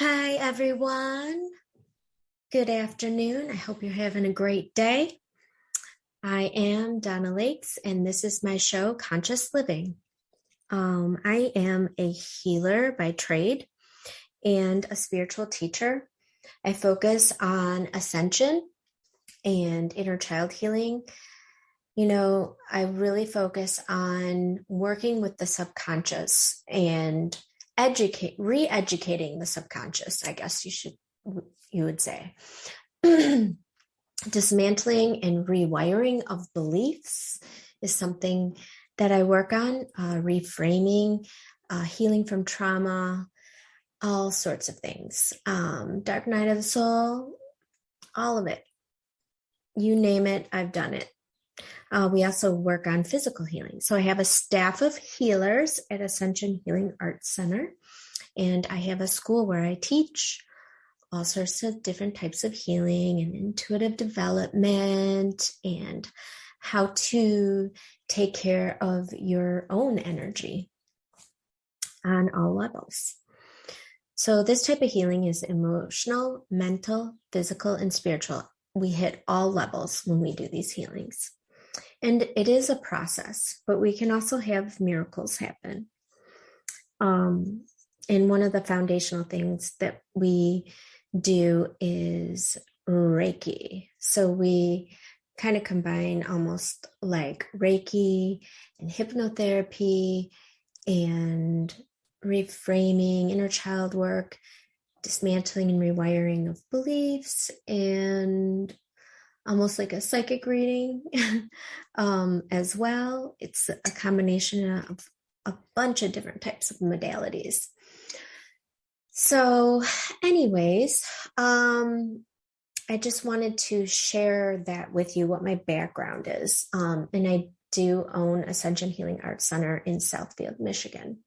Hi, everyone. Good afternoon. I hope you're having a great day. I am Donna Lakes, and this is my show, Conscious Living. I am a healer by trade and a spiritual teacher. I focus on ascension and inner child healing. I really focus on working with the subconscious and re-educating the subconscious, I guess you would say. Dismantling and rewiring of beliefs is something that I work on, reframing, healing from trauma, all sorts of things. Dark night of the soul, all of it. You name it, I've done it. We also work on physical healing. So I have a staff of healers at Ascension Healing Arts Center, and I have a school where I teach all sorts of different types of healing and intuitive development and how to take care of your own energy on all levels. So this type of healing is emotional, mental, physical, and spiritual. We hit all levels when we do these healings. And it is a process, but we can also have miracles happen. And one of the foundational things that we do is Reiki. So we kind of combine almost like Reiki and hypnotherapy and reframing, inner child work, dismantling and rewiring of beliefs, and almost like a psychic reading as well. It's a combination of a bunch of different types of modalities. So anyways, I just wanted to share that with you, what my background is. And I do own Ascension Healing Arts Center in Southfield, Michigan,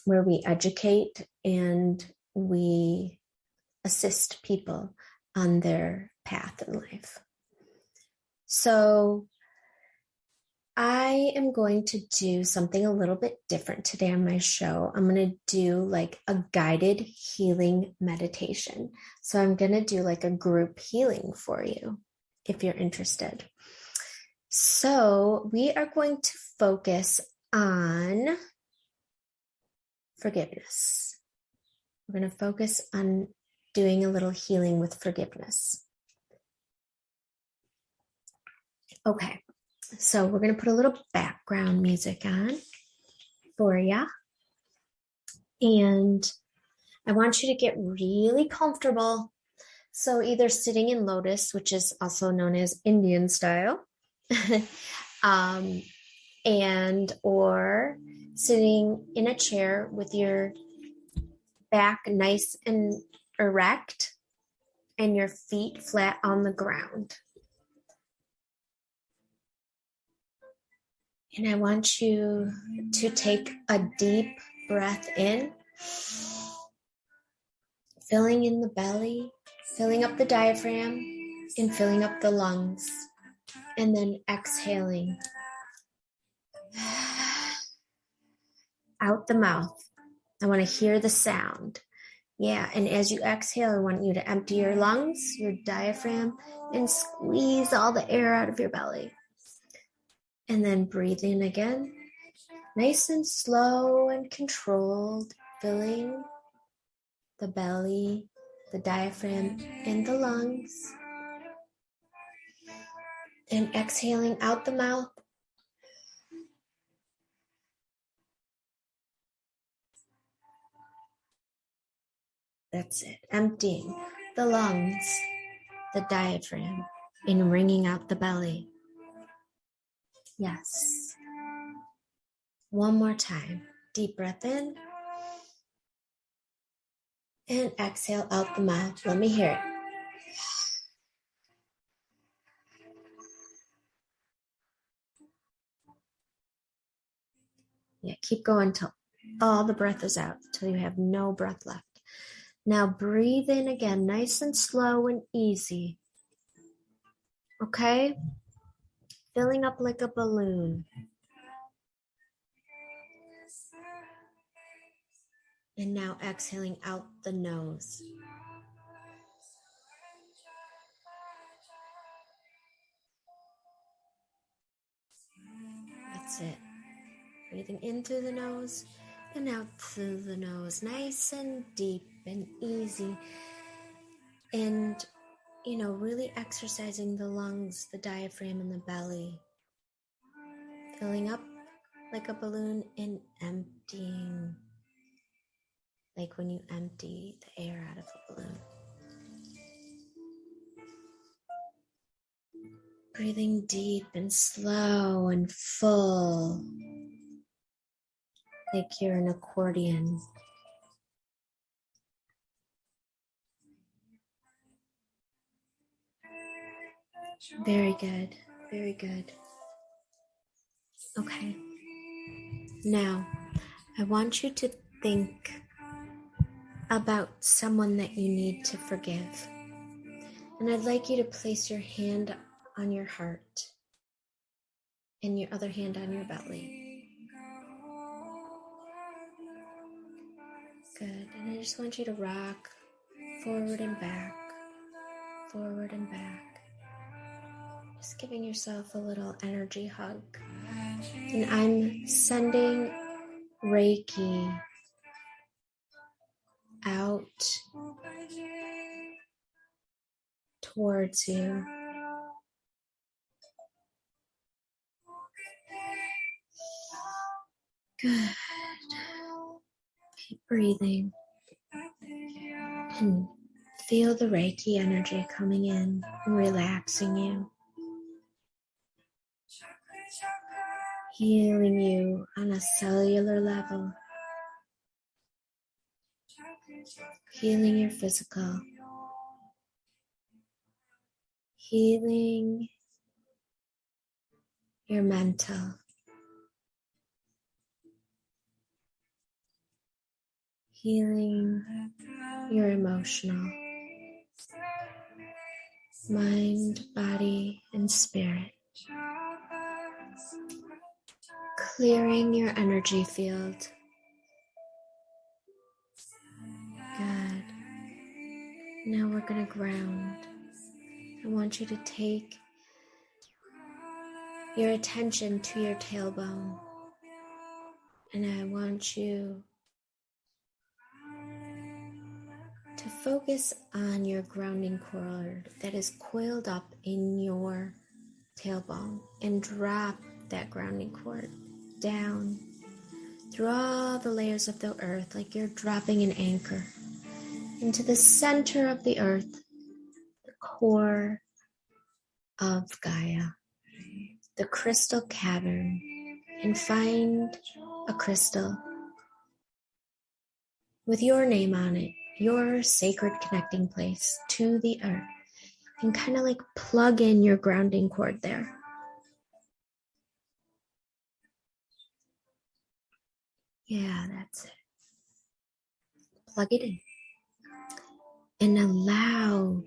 where we educate and we assist people on their path in life. So I am going to do something a little bit different today on my show. I'm going to do like a guided healing meditation. So I'm going to do like a group healing for you if you're interested. So we are going to focus on forgiveness. We're going to focus on doing a little healing with forgiveness. Okay, so we're going to put a little background music on for you. And I want you to get really comfortable. So either sitting in lotus, which is also known as Indian style, and or sitting in a chair with your back nice and erect and your feet flat on the ground. And I want you to take a deep breath in, filling in the belly, filling up the diaphragm, and filling up the lungs, and then exhaling out the mouth. I want to hear the sound. Yeah, and as you exhale, I want you to empty your lungs, your diaphragm, and squeeze all the air out of your belly. And then breathe in again, nice and slow and controlled, filling the belly, the diaphragm, and the lungs. And exhaling out the mouth. That's it. Emptying the lungs, the diaphragm, and wringing out the belly. Yes. One more time. Deep breath in. And exhale out the mouth. Let me hear it. Yeah, keep going till all the breath is out, till you have no breath left. Now breathe in again, nice and slow and easy. Okay? Filling up like a balloon. And now exhaling out the nose. That's it. Breathing in through the nose and out through the nose. Nice and deep and easy. And, really exercising the lungs, the diaphragm, and the belly. Filling up like a balloon and emptying. Like when you empty the air out of a balloon. Breathing deep and slow and full. Like you're an accordion. Very good. Very good. Okay. Now, I want you to think about someone that you need to forgive. And I'd like you to place your hand on your heart and your other hand on your belly. Good. And I just want you to rock forward and back, forward and back. Just giving yourself a little energy hug. And I'm sending Reiki out towards you. Good. Keep breathing. And feel the Reiki energy coming in and relaxing you. Healing you on a cellular level. Healing your physical. Healing your mental. Healing your emotional. Mind, body, and spirit. Clearing your energy field. Good. Now we're going to ground. I want you to take your attention to your tailbone. And I want you to focus on your grounding cord that is coiled up in your tailbone and drop that grounding cord down through all the layers of the earth like you're dropping an anchor into the center of the earth, the core of Gaia, the crystal cavern, and find a crystal with your name on it, your sacred connecting place to the earth, and kind of like plug in your grounding cord there. Yeah, that's it. Plug it in. And allow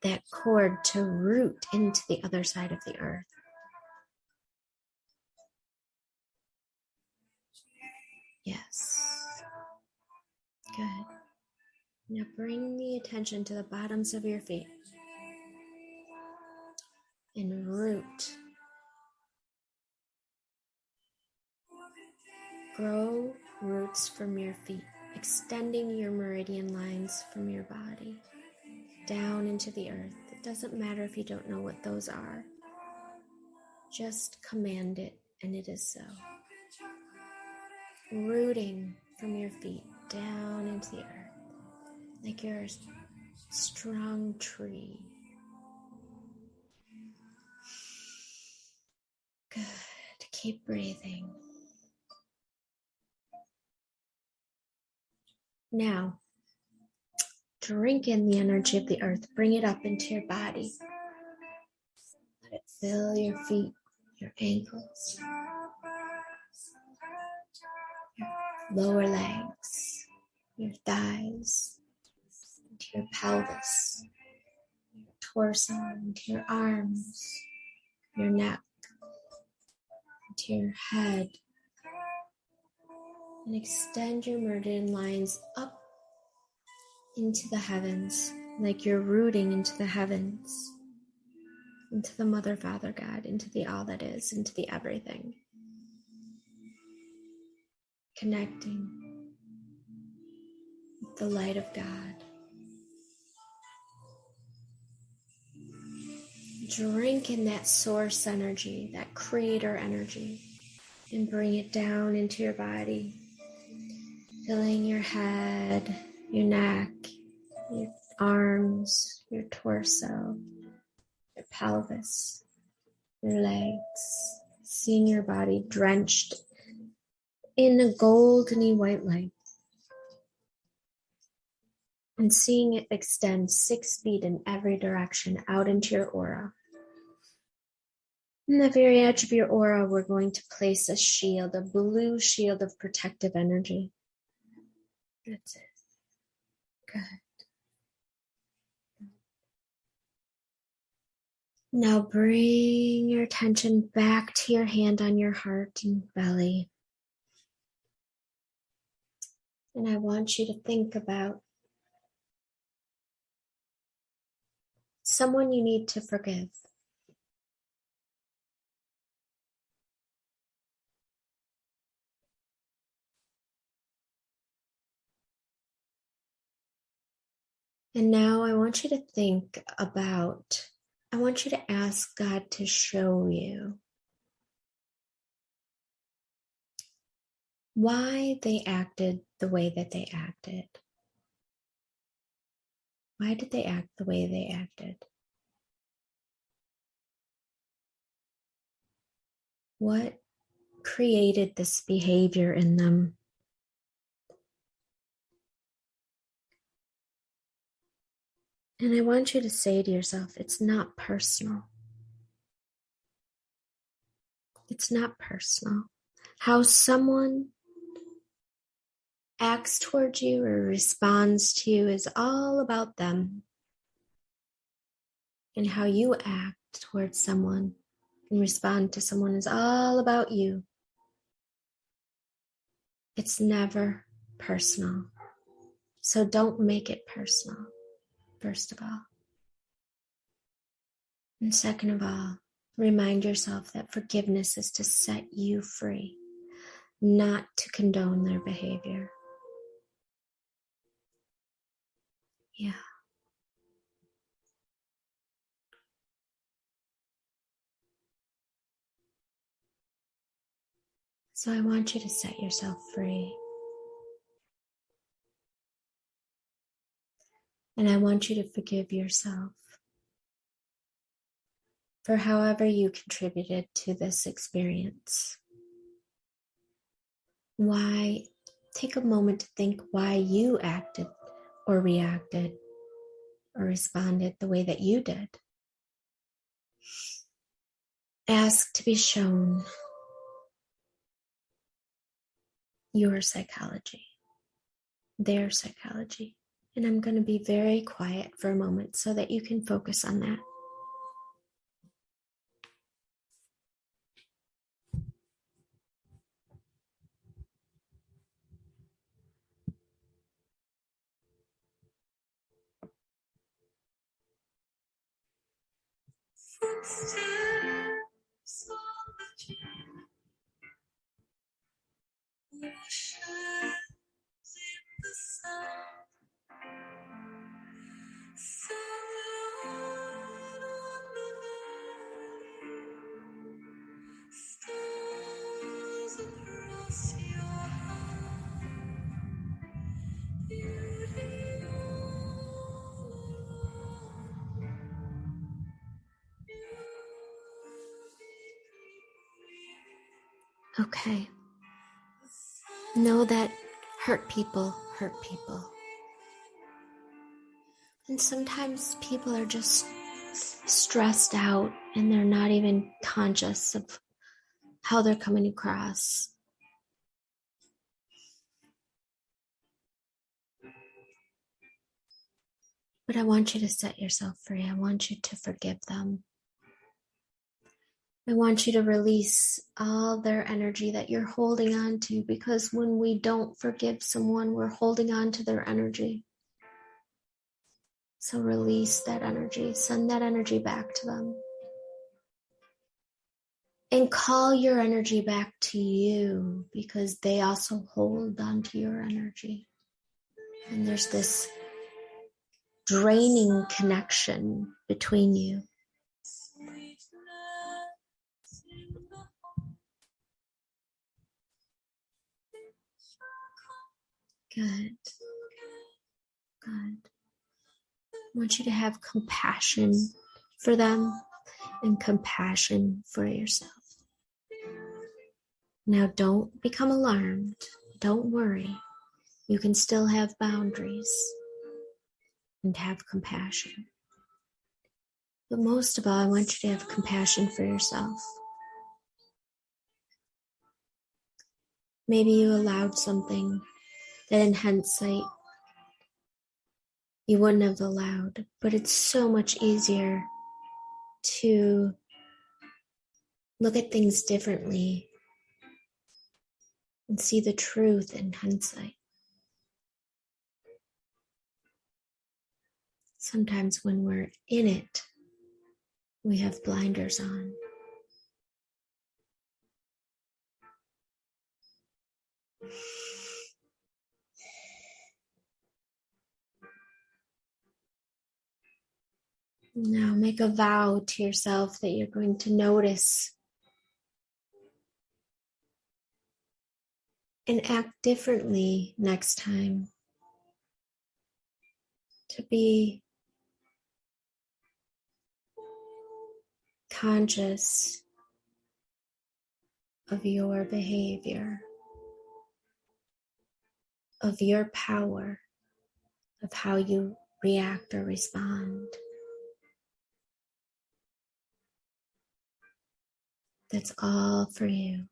that cord to root into the other side of the earth. Yes. Good. Now bring the attention to the bottoms of your feet. And root. Grow roots from your feet, extending your meridian lines from your body down into the earth. It doesn't matter if you don't know what those are. Just command it, and it is so. Rooting from your feet down into the earth, like you're a strong tree. Good. Keep breathing. Now, drink in the energy of the earth. Bring it up into your body. Let it fill your feet, your ankles, your lower legs, your thighs, into your pelvis, your torso, into your arms, your neck, into your head, And extend your meridian lines up into the heavens, like you're rooting into the heavens, into the Mother, Father, God, into the all that is, into the everything. Connecting with the light of God. Drink in that source energy, that creator energy, and bring it down into your body, filling your head, your neck, your arms, your torso, your pelvis, your legs, seeing your body drenched in a goldeny white light, and seeing it extend 6 feet in every direction out into your aura. In the very edge of your aura, we're going to place a shield, a blue shield of protective energy. That's it. Good. Now bring your attention back to your hand on your heart and belly. And I want you to think about someone you need to forgive. And now I want you to I want you to ask God to show you why they acted the way that they acted. Why did they act the way they acted? What created this behavior in them? And I want you to say to yourself, it's not personal. It's not personal. How someone acts towards you or responds to you is all about them. And how you act towards someone and respond to someone is all about you. It's never personal. So don't make it personal, first of all. And second of all, remind yourself that forgiveness is to set you free, not to condone their behavior. Yeah. So I want you to set yourself free. And I want you to forgive yourself for however you contributed to this experience. Why? Take a moment to think why you acted or reacted or responded the way that you did. Ask to be shown your psychology, their psychology. And I'm going to be very quiet for a moment so that you can focus on that. Footsteps on the trail, washes in the sun, sunlight on the valley, stars across your heart, beauty all alone. Okay. Know that hurt people hurt people. And sometimes people are just stressed out and they're not even conscious of how they're coming across. But I want you to set yourself free. I want you to forgive them. I want you to release all their energy that you're holding on to, because when we don't forgive someone, we're holding on to their energy. So release that energy, send that energy back to them. And call your energy back to you, because they also hold on to your energy. And there's this draining connection between you. Good. Good. I want you to have compassion for them and compassion for yourself. Now, don't become alarmed. Don't worry. You can still have boundaries and have compassion. But most of all, I want you to have compassion for yourself. Maybe you allowed something that in hindsight you wouldn't have allowed, but it's so much easier to look at things differently and see the truth in hindsight. Sometimes when we're in it, we have blinders on. Now make a vow to yourself that you're going to notice and act differently next time. To be conscious of your behavior, of your power, of how you react or respond. That's all for you.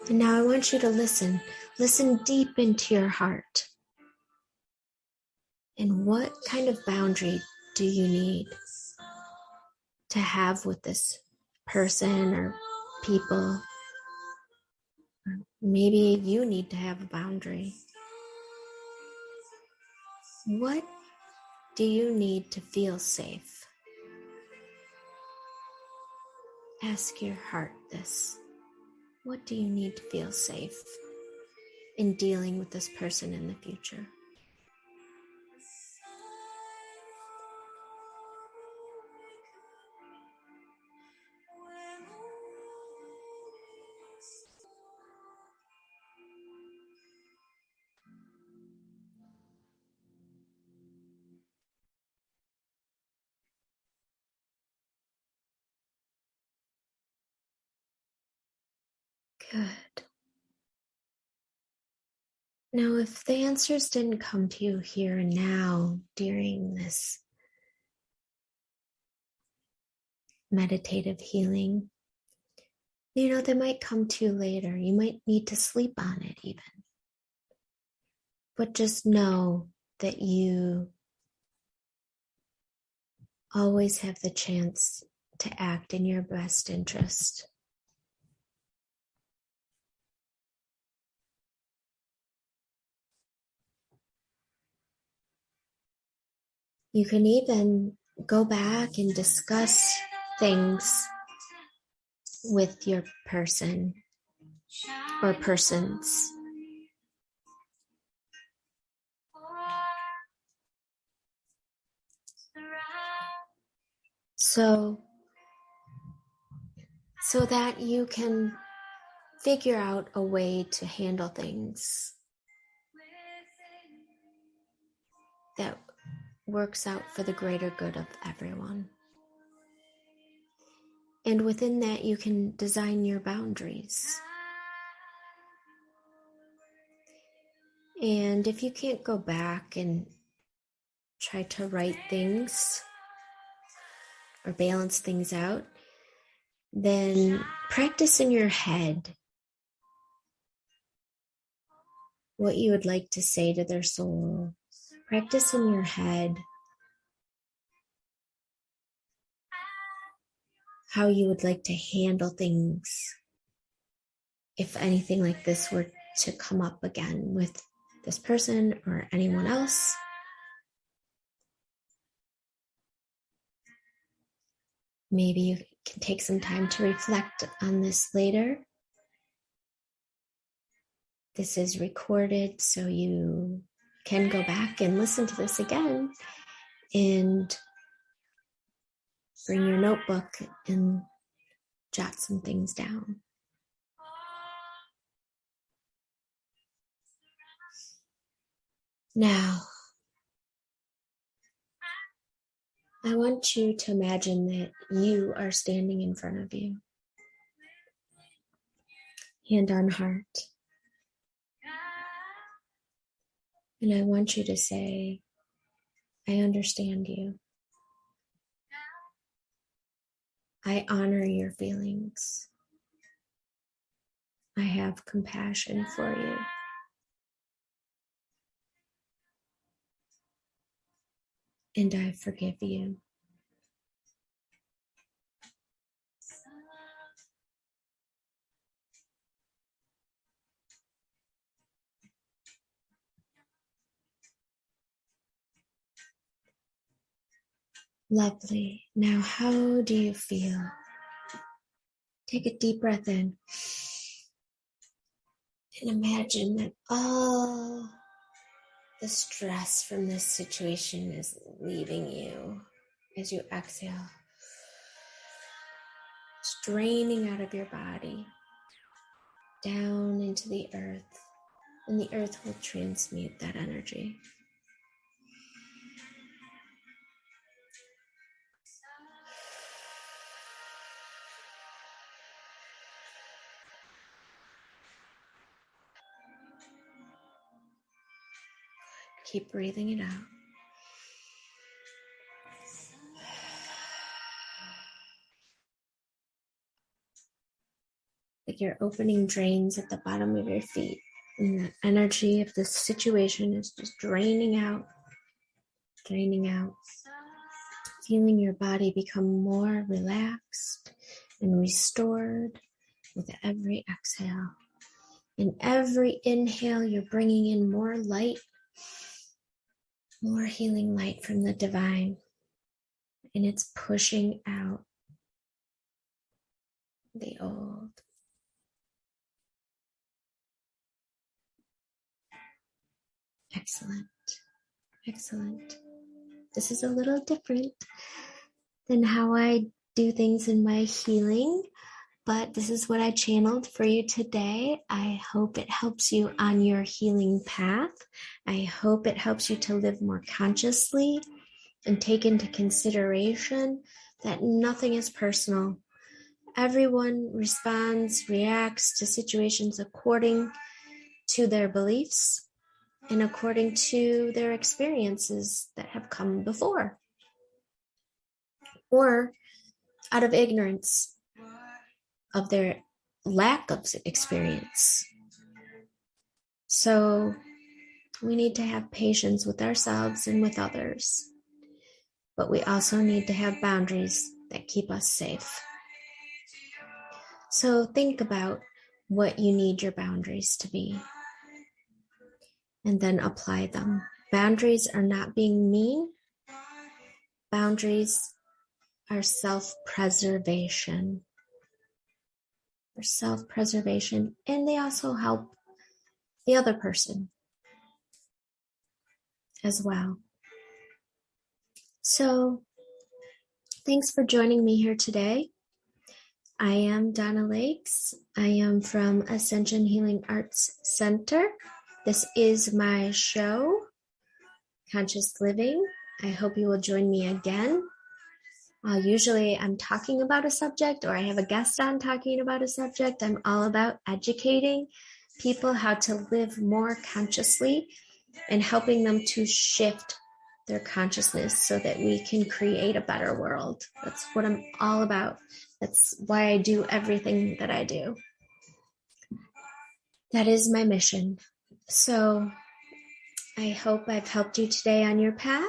And now I want you to listen. Listen deep into your heart. And what kind of boundary do you need to have with this person or people? Or maybe you need to have a boundary. What do you need to feel safe? Ask your heart this. What do you need to feel safe in dealing with this person in the future? Good. Now, if the answers didn't come to you here and now during this meditative healing, they might come to you later. You might need to sleep on it even. But just know that you always have the chance to act in your best interest. You can even go back and discuss things with your person or persons. So that you can figure out a way to handle things that works out for the greater good of everyone. And within that, you can design your boundaries. And if you can't go back and try to write things or balance things out, then practice in your head what you would like to say to their soul. Practice in your head how you would like to handle things if anything like this were to come up again with this person or anyone else. Maybe you can take some time to reflect on this later. This is recorded, so you can go back and listen to this again and bring your notebook and jot some things down. Now, I want you to imagine that you are standing in front of you, hand on heart. And I want you to say, I understand you. I honor your feelings. I have compassion for you. And I forgive you. Lovely. Now, how do you feel? Take a deep breath in. And imagine that all the stress from this situation is leaving you as you exhale. It's draining out of your body, down into the earth, and the earth will transmute that energy. Keep breathing it out. Like you're opening drains at the bottom of your feet, and the energy of this situation is just draining out, feeling your body become more relaxed and restored with every exhale. In every inhale, you're bringing in more light, more healing light from the divine, and it's pushing out the old. Excellent. Excellent. This is a little different than how I do things in my healing, but this is what I channeled for you today. I hope it helps you on your healing path. I hope it helps you to live more consciously and take into consideration that nothing is personal. Everyone responds, reacts to situations according to their beliefs and according to their experiences that have come before, or out of ignorance of their lack of experience. So we need to have patience with ourselves and with others, but we also need to have boundaries that keep us safe. So think about what you need your boundaries to be, and then apply them. Boundaries are not being mean. Boundaries are self-preservation. And they also help the other person as well. So, thanks for joining me here today. I am Donna Lakes. I am from Ascension Healing Arts Center. This is my show, Conscious Living. I hope you will join me again. Usually I'm talking about a subject, or I have a guest on talking about a subject. I'm all about educating people how to live more consciously and helping them to shift their consciousness so that we can create a better world. That's what I'm all about. That's why I do everything that I do. That is my mission. So I hope I've helped you today on your path,